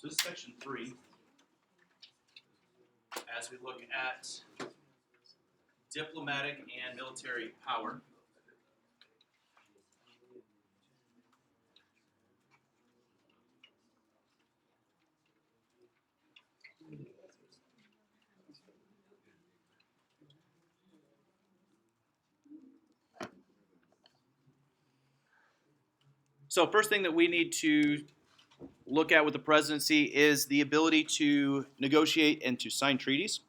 So this is section 3, as we look at diplomatic and military power. So first thing that we need to look at with the presidency is the ability to negotiate and to sign treaties.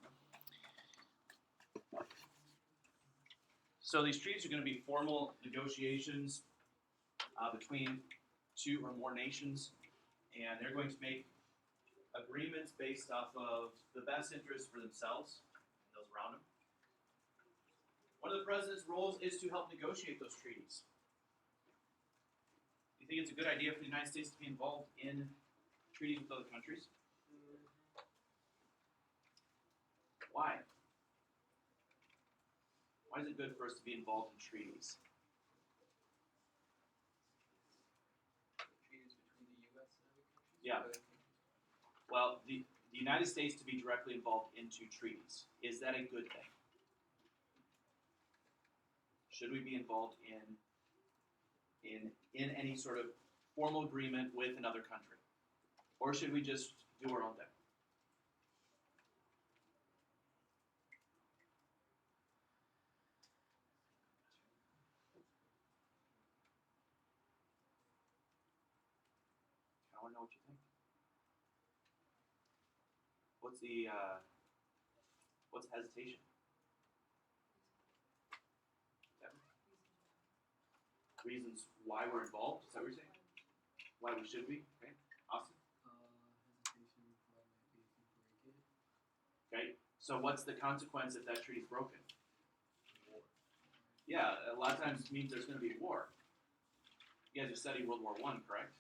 So these treaties are going to be formal negotiations between two or more nations, and they're going to make agreements based off of the best interests for themselves and those around them. One of the president's roles is to help negotiate those treaties. Do you think it's a good idea for the United States to be involved in treaties with other countries? Why? Why is it good for us to be involved in treaties? Treaties between the U.S. and other countries? Yeah. Well, the United States to be directly involved into treaties, is that a good thing? Should we be involved in any sort of formal agreement with another country? Or should we just do our own thing? I want to know what you think. What's hesitation? Reasons why we're involved? Is that what you're saying? Why we should be? Okay. Austin? Hesitation might be if you break it. Okay. So what's the consequence if that treaty is broken? War. Yeah, a lot of times it means there's going to be war. You guys are studying World War I, correct?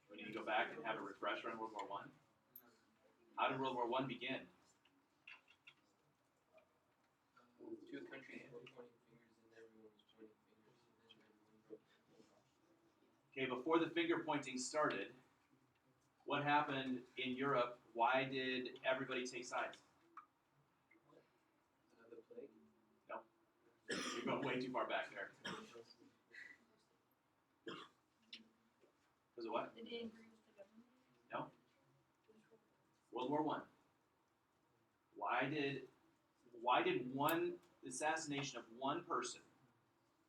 We need to go back and have a refresher on World War I. How did World War I begin? Two countries were pointing fingers and everyone was pointing fingers and then everyone broke. Okay, before the finger pointing started, what happened in Europe? Why did everybody take sides? The plague? No. You're going way too far back there. Was it what? They didn't agree with the government? No. World War I. Why did one assassination of one person?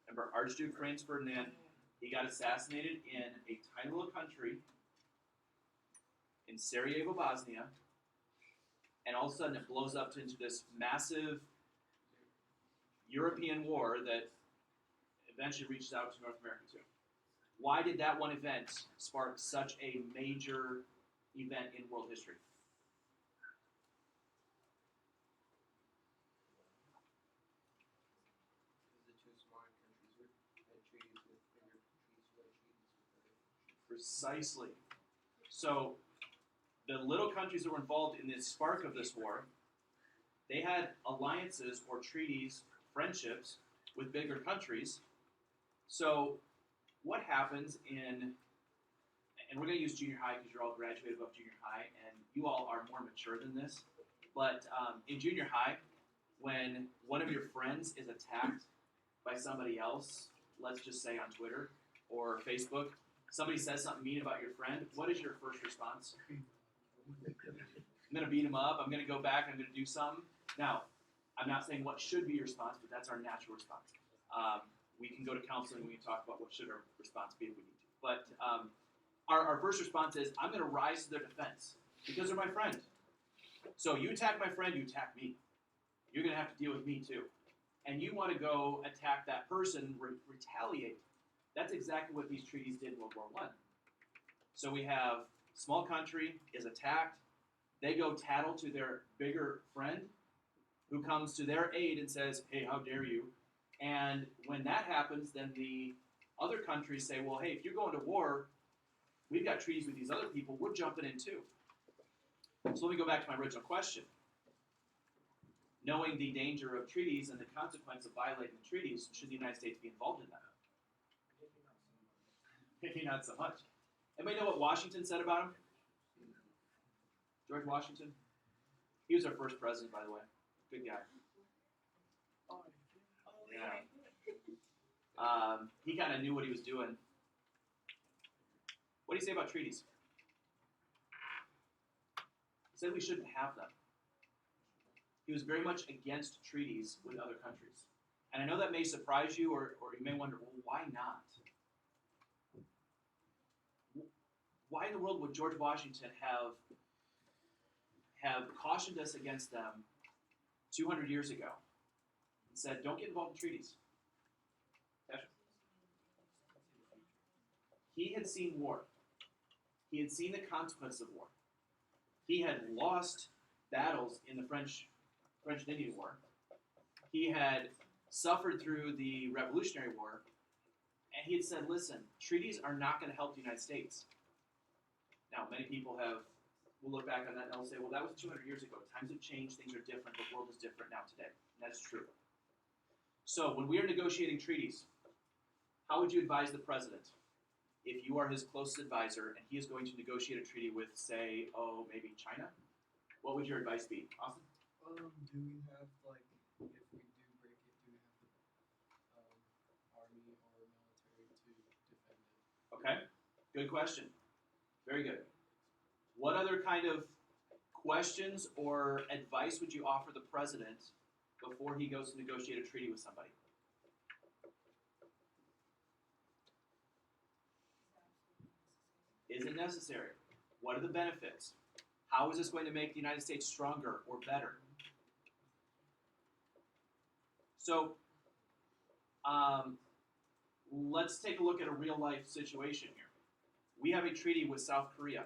Remember, Archduke Franz Ferdinand, he got assassinated in a tiny little country in Sarajevo, Bosnia, and all of a sudden it blows up into this massive European war that eventually reaches out to North America too. Why did that one event spark such a major event in world history? The two smaller countries had treaties with bigger countries who had treaties with other countries. Precisely. So the little countries that were involved in the spark of this war, they had alliances or treaties, friendships with bigger countries. So what happens and we're going to use junior high because you're all graduated above junior high and you all are more mature than this, but in junior high, when one of your friends is attacked by somebody else, let's just say on Twitter or Facebook, somebody says something mean about your friend, what is your first response? I'm going to beat him up, I'm going to go back, I'm going to do something. Now, I'm not saying what should be your response, but that's our natural response. We can go to counseling, we can talk about what should our response be if we need to. But our first response is, I'm going to rise to their defense because they're my friend. So you attack my friend, you attack me. You're going to have to deal with me too. And you want to go attack that person, retaliate. That's exactly what these treaties did in World War I. So we have small country is attacked. They go tattle to their bigger friend who comes to their aid and says, hey, how dare you? And when that happens, then the other countries say, well, hey, if you're going to war, we've got treaties with these other people, we're jumping in too. So let me go back to my original question. Knowing the danger of treaties and the consequence of violating the treaties, should the United States be involved in that? Maybe not so much. Anybody know what Washington said about him? George Washington? He was our first president, by the way. Good guy. Yeah. He kind of knew what he was doing. What do you say about treaties? He said we shouldn't have them. He was very much against treaties with other countries. And I know that may surprise you, or you may wonder, well, why not? Why in the world would George Washington have cautioned us against them 200 years ago and said, don't get involved in treaties? He had seen war. He had seen the consequences of war. He had lost battles in the French and Indian War. He had suffered through the Revolutionary War, and he had said, listen, treaties are not going to help the United States. Now, many people will look back on that and they'll say, well, that was 200 years ago. Times have changed, things are different, the world is different now today. And that is true. So when we are negotiating treaties, how would you advise the president if you are his closest advisor and he is going to negotiate a treaty with, say, maybe China? What would your advice be, Austin? Do we have, like, if we do break it, do we have the army or military to defend it? Okay, good question. Very good. What other kind of questions or advice would you offer the president before he goes to negotiate a treaty with somebody? Is it necessary? What are the benefits? How is this going to make the United States stronger or better? So, let's take a look at a real-life situation here. We have a treaty with South Korea.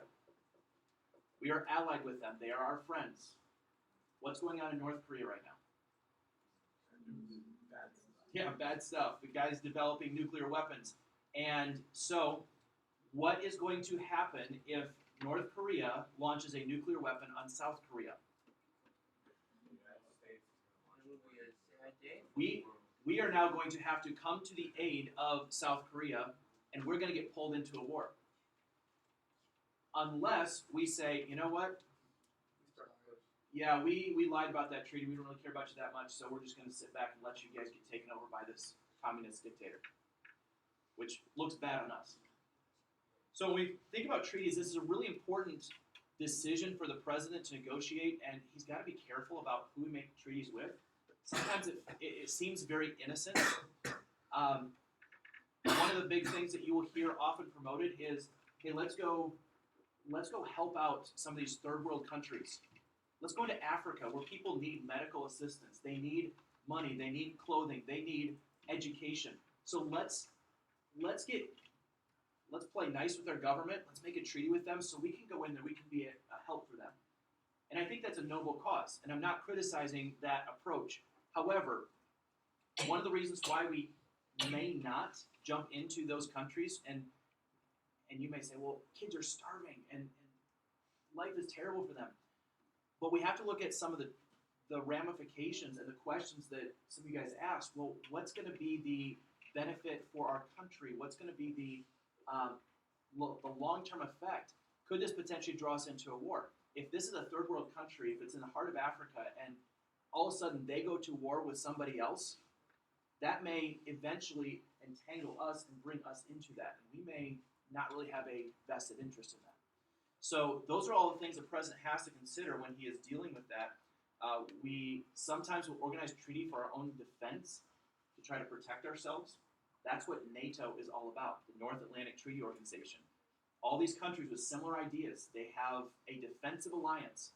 We are allied with them. They are our friends. What's going on in North Korea right now? Bad stuff. Yeah, bad stuff. The guy's developing nuclear weapons. And so, what is going to happen if North Korea launches a nuclear weapon on South Korea? The United States We are now going to have to come to the aid of South Korea, and we're going to get pulled into a war. Unless we say, you know what? Yeah, we lied about that treaty. We don't really care about you that much, so we're just going to sit back and let you guys get taken over by this communist dictator, which looks bad on us. So when we think about treaties, this is a really important decision for the president to negotiate, and he's got to be careful about who we make treaties with. Sometimes it seems very innocent. One of the big things that you will hear often promoted is, hey, let's go help out some of these third world countries. Let's go into Africa where people need medical assistance. They need money. They need clothing. They need education. So let's play nice with our government. Let's make a treaty with them so we can go in there. We can be a help for them. And I think that's a noble cause. And I'm not criticizing that approach. However, one of the reasons why we may not jump into those countries, and you may say, well, kids are starving and life is terrible for them. But we have to look at some of the ramifications and the questions that some of you guys asked. Well, what's going to be the benefit for our country? What's going to be the long-term effect? Could this potentially draw us into a war? If this is a third world country, if it's in the heart of Africa, and all of a sudden they go to war with somebody else, that may eventually entangle us and bring us into that. And we may not really have a vested interest in that. So those are all the things the president has to consider when he is dealing with that. We sometimes will organize a treaty for our own defense to try to protect ourselves. That's what NATO is all about, the North Atlantic Treaty Organization. All these countries with similar ideas, they have a defensive alliance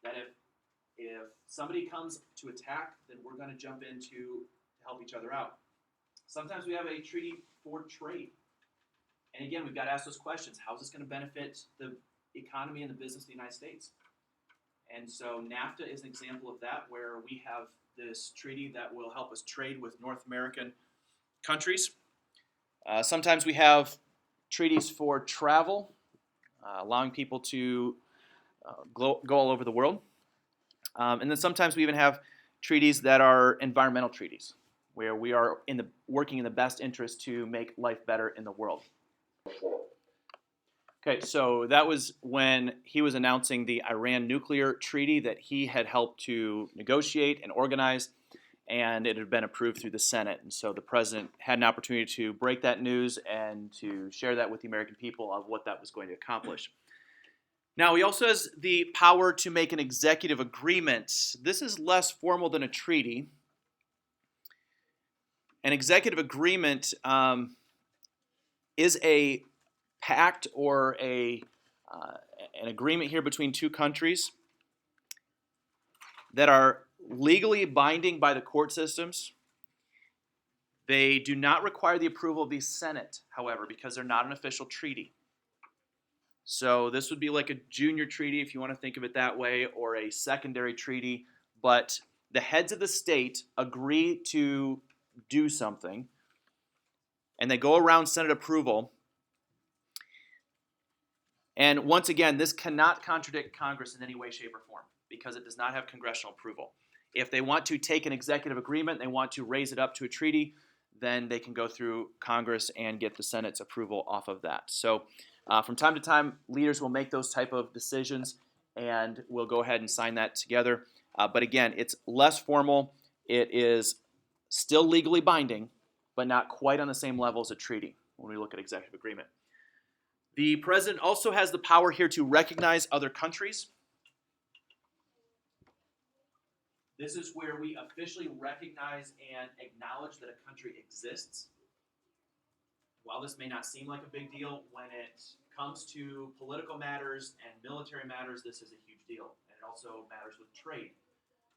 that if somebody comes to attack, then we're going to jump in to help each other out. Sometimes we have a treaty for trade. And again, we've got to ask those questions. How is this going to benefit the economy and the business of the United States? And so NAFTA is an example of that, where we have this treaty that will help us trade with North American countries. Sometimes we have treaties for travel, allowing people to go all over the world. And then sometimes we even have treaties that are environmental treaties, where we are working in the best interest to make life better in the world. Okay, so that was when he was announcing the Iran nuclear treaty that he had helped to negotiate and organize, and it had been approved through the Senate. And so the president had an opportunity to break that news and to share that with the American people of what that was going to accomplish. Now, he also has the power to make an executive agreement. This is less formal than a treaty. An executive agreement is a pact or an agreement here between two countries that are legally binding by the court systems. They do not require the approval of the Senate, however, because they're not an official treaty. So this would be like a junior treaty, if you want to think of it that way, or a secondary treaty. But the heads of the state agree to do something, and they go around Senate approval. And once again, this cannot contradict Congress in any way, shape, or form because it does not have congressional approval. If they want to take an executive agreement, they want to raise it up to a treaty, then they can go through Congress and get the Senate's approval off of that. So from time to time, leaders will make those type of decisions, and we'll go ahead and sign that together. But again, it's less formal. It is still legally binding, but not quite on the same level as a treaty when we look at executive agreement. The president also has the power here to recognize other countries. This is where we officially recognize and acknowledge that a country exists. While this may not seem like a big deal, when it comes to political matters and military matters, this is a huge deal. And it also matters with trade.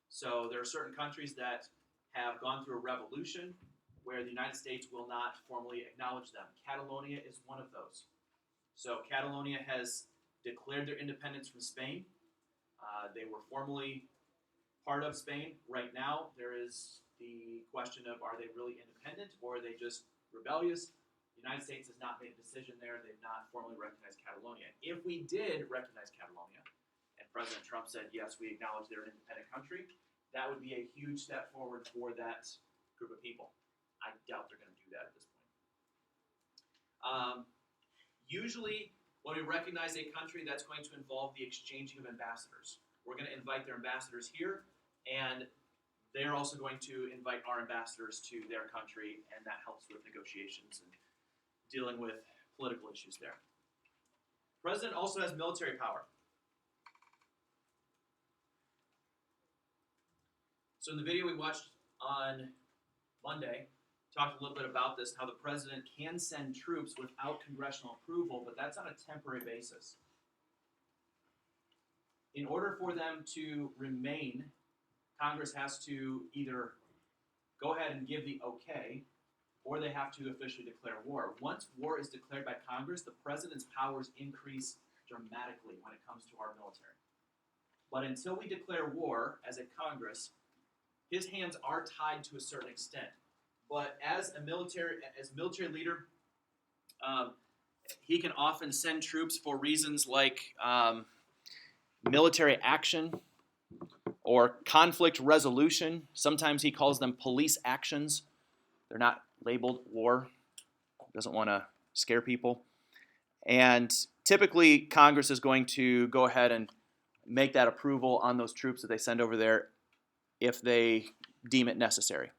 So there are certain countries that have gone through a revolution where the United States will not formally acknowledge them. Catalonia is one of those. So Catalonia has declared their independence from Spain. They were formally part of Spain. Right now, there is the question of, are they really independent or are they just rebellious? The United States has not made a decision there. They've not formally recognized Catalonia. If we did recognize Catalonia, and President Trump said, yes, we acknowledge they're an independent country, that would be a huge step forward for that group of people. I doubt they're going to do that at this point. Usually, when we recognize a country, that's going to involve the exchanging of ambassadors. We're going to invite their ambassadors here, and they're also going to invite our ambassadors to their country, and that helps with negotiations and dealing with political issues there. The president also has military power. So in the video we watched on Monday, talked a little bit about this, how the president can send troops without congressional approval, but that's on a temporary basis. In order for them to remain, Congress has to either go ahead and give the okay, or they have to officially declare war. Once war is declared by Congress, the president's powers increase dramatically when it comes to our military. But until we declare war as a Congress, his hands are tied to a certain extent. But as a military leader, he can often send troops for reasons like military action or conflict resolution. Sometimes he calls them police actions. They're not labeled war. Doesn't want to scare people. And typically, Congress is going to go ahead and make that approval on those troops that they send over there if they deem it necessary.